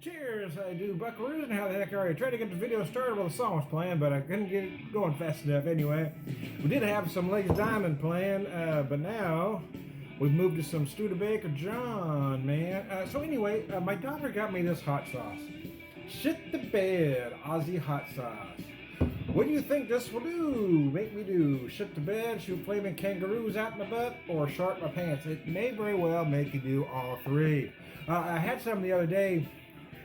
Cheers, I do buckaroos, and how the heck are you? Tried to get the video started while the song was playing, but I couldn't get it going fast enough anyway. We did have some Legs Diamond playing, but now we've moved to some Studebaker John, man. So anyway, my daughter got me this hot sauce. Shit the bed, Aussie hot sauce. What do you think this will do? Make me do shit the bed, shoot flaming kangaroos out my butt, or sharp my pants? It may very well make you do all three. I had some the other day.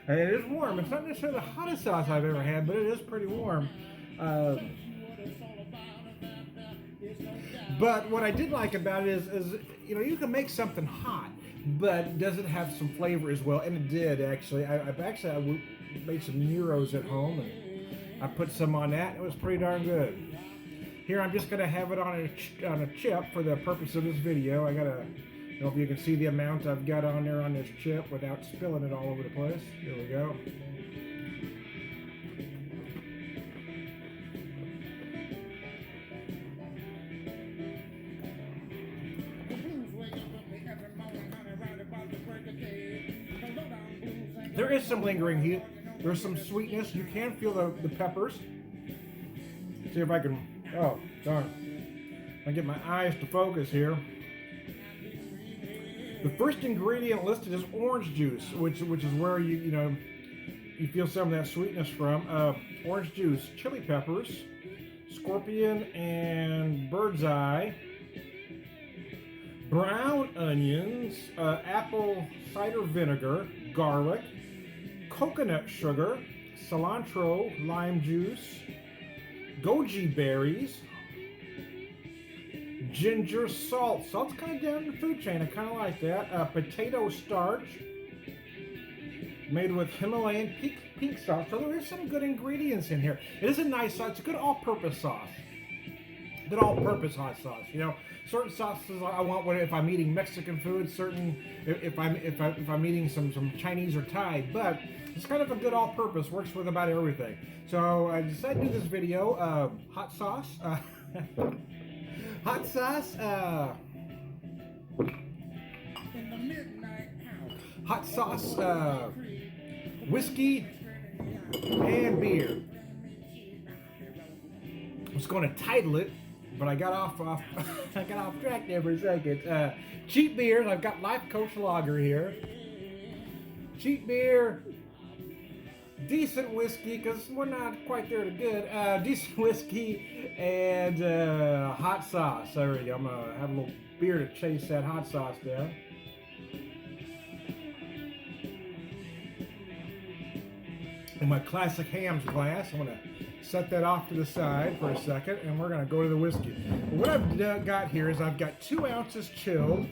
And it is warm. It's not necessarily the hottest sauce I've ever had, but it is pretty warm. But what I did like about it is you can make something hot, but does it have some flavor as well? And it did actually. I made some gyros at home, and I put some on that. It was pretty darn good. Here I'm just gonna have it on a chip for the purpose of this video. I don't know if you can see the amount I've got on there on this chip without spilling it all over the place. Here we go. There is some lingering heat. There's some sweetness. You can feel the peppers. See if I can, oh, darn. I get my eyes to focus here. The first ingredient listed is orange juice, which is where you feel some of that sweetness from. Orange juice, chili peppers, scorpion and bird's eye, brown onions, apple cider vinegar, garlic, coconut sugar, cilantro, lime juice, goji berries, ginger, salt. Salt's kind of down the food chain. I kind of like that. Potato starch made with Himalayan pink salt. So there is some good ingredients in here. It is a nice sauce. It's a good all-purpose sauce. Good all-purpose hot sauce. Certain sauces I want when if I'm eating Mexican food. Certain if I'm eating some Chinese or Thai. But it's kind of a good all-purpose. Works with about everything. So I decided to do this video. Hot sauce. Hot sauce, hot sauce, whiskey, and beer. I was going to title it, but I got off I got off track there for a second. Cheap beers. I've got Life Coach Lager here. Cheap beer. Decent whiskey, because we're not quite there to good. Decent whiskey and hot sauce. There we go. I'm going to have a little beer to chase that hot sauce down. In my classic Hamm's glass, I'm going to set that off to the side for a second, and we're going to go to the whiskey. What I've got here is I've got 2 ounces chilled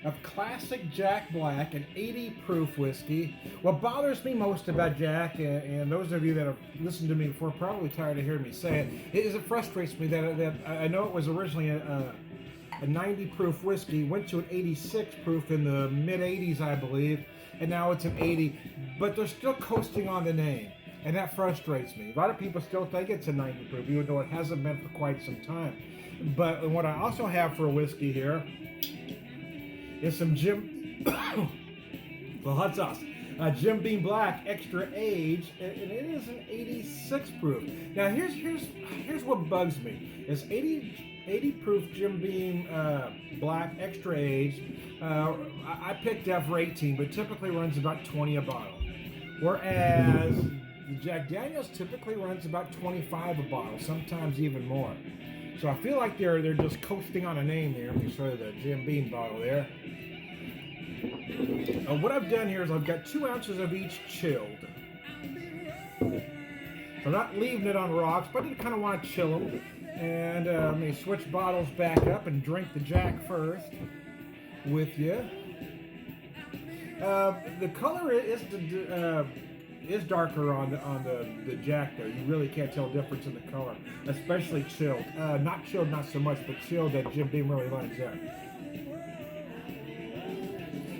of classic Jack Black, an 80 proof whiskey. What bothers me most about Jack, and those of you that have listened to me before are probably tired of hearing me say it, is it frustrates me that I know it was originally a 90 proof whiskey, went to an 86 proof in the mid 80s, I believe, and now it's an 80, but they're still coasting on the name. And that frustrates me. A lot of people still think it's a 90 proof, even though it hasn't been for quite some time. But what I also have for a whiskey here is some well, hot sauce. Jim Beam Black Extra Age, and it is an 86 proof. Now here's what bugs me. It's 80 proof Jim Beam Black Extra Age. I picked up for 18, but typically runs about 20 a bottle. Whereas the Jack Daniels typically runs about 25 a bottle, sometimes even more. So I feel like they're just coasting on a name here. Let me show you the Jim Beam bottle there. What I've done here is I've got 2 ounces of each chilled. So I'm not leaving it on rocks, but I did kind of want to chill them. And let me switch bottles back up and drink the Jack first with you. The color is darker on the Jack though. You really can't tell a difference in the color, especially chilled. Not chilled, not so much, but chilled that Jim Beam really lines up.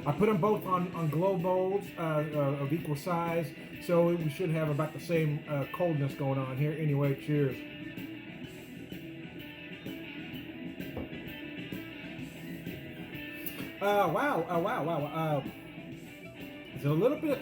I put them both on glow bowls of equal size, so we should have about the same coldness going on here. Anyway, cheers. Wow. It's a little bit.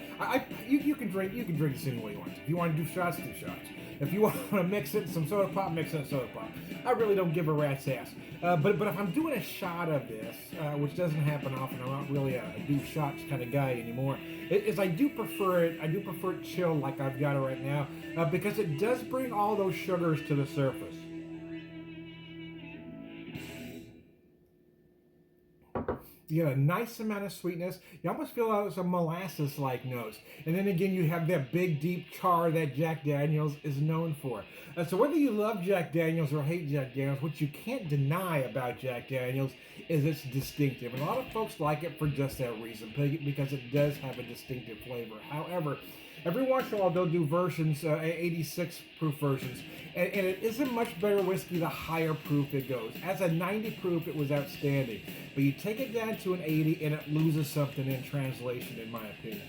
You can drink this any way you want. If you want to do shots, do shots. If you want to mix it in some soda pop, mix it in soda pop. I really don't give a rat's ass. But if I'm doing a shot of this, which doesn't happen often, I'm not really a do shots kind of guy anymore. I do prefer it. I do prefer it chilled like I've got it right now, because it does bring all those sugars to the surface. You get a nice amount of sweetness. You almost feel like some molasses-like notes. And then again, you have that big, deep char that Jack Daniels is known for. So whether you love Jack Daniels or hate Jack Daniels, what you can't deny about Jack Daniels is it's distinctive. And a lot of folks like it for just that reason, because it does have a distinctive flavor. However, every once in a while they'll do versions, 86 proof versions, and it isn't much better whiskey the higher proof it goes. As a 90 proof, it was outstanding, but you take it down to an 80 and it loses something in translation, in my opinion.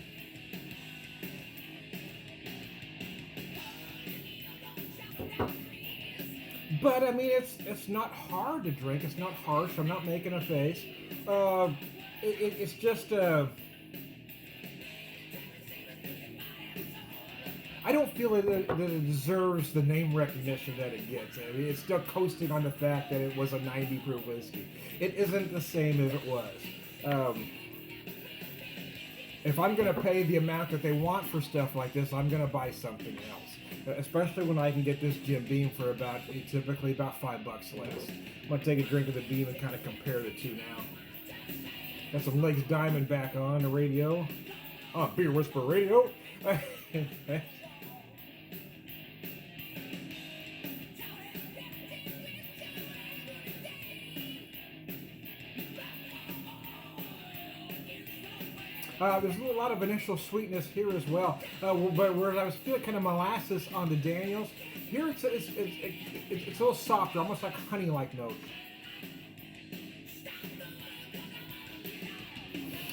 But I mean, it's not hard to drink. It's not harsh. I'm not making a face. It's just. I don't feel that it deserves the name recognition that it gets. I mean, it's still coasting on the fact that it was a 90 proof whiskey. It isn't the same as it was. If I'm going to pay the amount that they want for stuff like this, I'm going to buy something else. Especially when I can get this Jim Beam for typically about $5 less. I'm going to take a drink of the Beam and kind of compare the two now. Got some Legs Diamond back on the radio. Oh, Beer Whisperer Radio. There's a lot of initial sweetness here as well, but whereas I was feeling kind of molasses on the Daniels, here it's a little softer, almost like honey-like notes.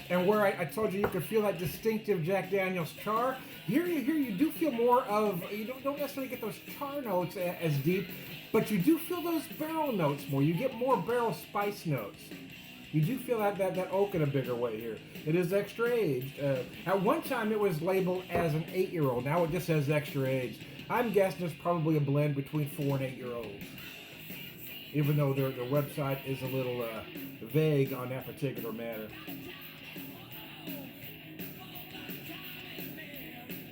And where I told you could feel that distinctive Jack Daniels char, here you do feel more of, you don't necessarily get those char notes as deep, but you do feel those barrel notes more. You get more barrel spice notes. You do feel that oak in a bigger way here. It is extra aged. At one time it was labeled as an 8-year-old. Now it just says extra aged. I'm guessing it's probably a blend between 4 and 8-year-olds. Even though their website is a little vague on that particular matter.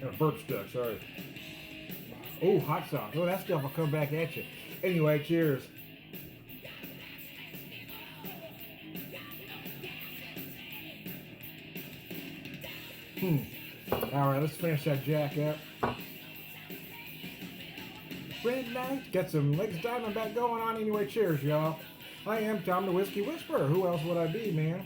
And a burp stuck, sorry. Oh, hot sauce. Oh, that stuff will come back at you. Anyway, cheers. All right, let's finish that Jack up. Red light. Got some Legs Diamond back going on. Anyway, cheers, y'all. I am Tom the Whiskey Whisperer. Who else would I be, man?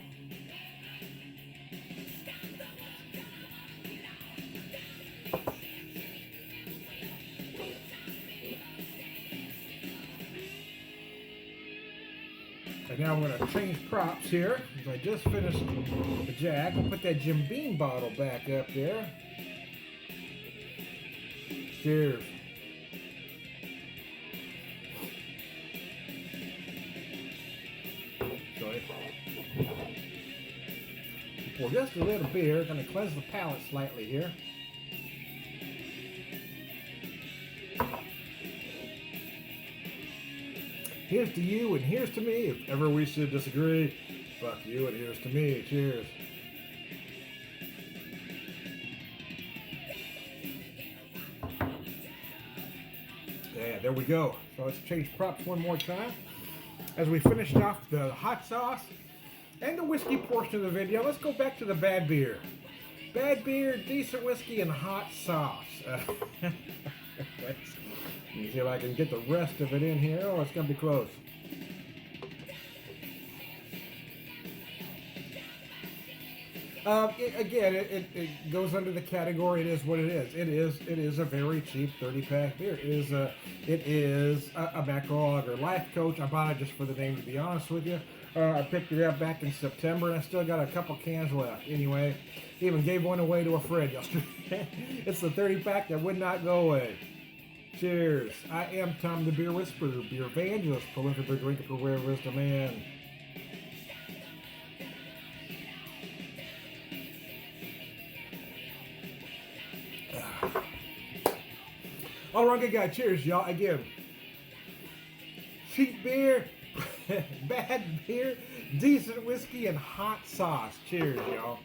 And now I'm going to change props here. I just finished the Jack. I'll put that Jim Beam bottle back up there. Cheers. Sorry. Pour just a little beer. Going to cleanse the palate slightly here. Here's to you and here's to me. If ever we should disagree, fuck you and here's to me. Cheers. Yeah, there we go. So let's change props one more time. As we finished off the hot sauce and the whiskey portion of the video, let's go back to the bad beer. Bad beer, decent whiskey, and hot sauce. Let me see if I can get the rest of it in here. Oh, it's going to be close. It goes under the category. It is what it is. It is a very cheap 30-pack beer. It is a macro lager. Life Coach. I bought it just for the name, to be honest with you. I picked it up back in September, and I still got a couple cans left. Anyway, even gave one away to a friend yesterday. It's the 30-pack that would not go away. Cheers. I am Tom the Beer Whisperer, beer evangelist, prolific beer drinker for rare wisdom man. All right, good guy. Cheers, y'all. Again, cheap beer, bad beer, decent whiskey, and hot sauce. Cheers, y'all.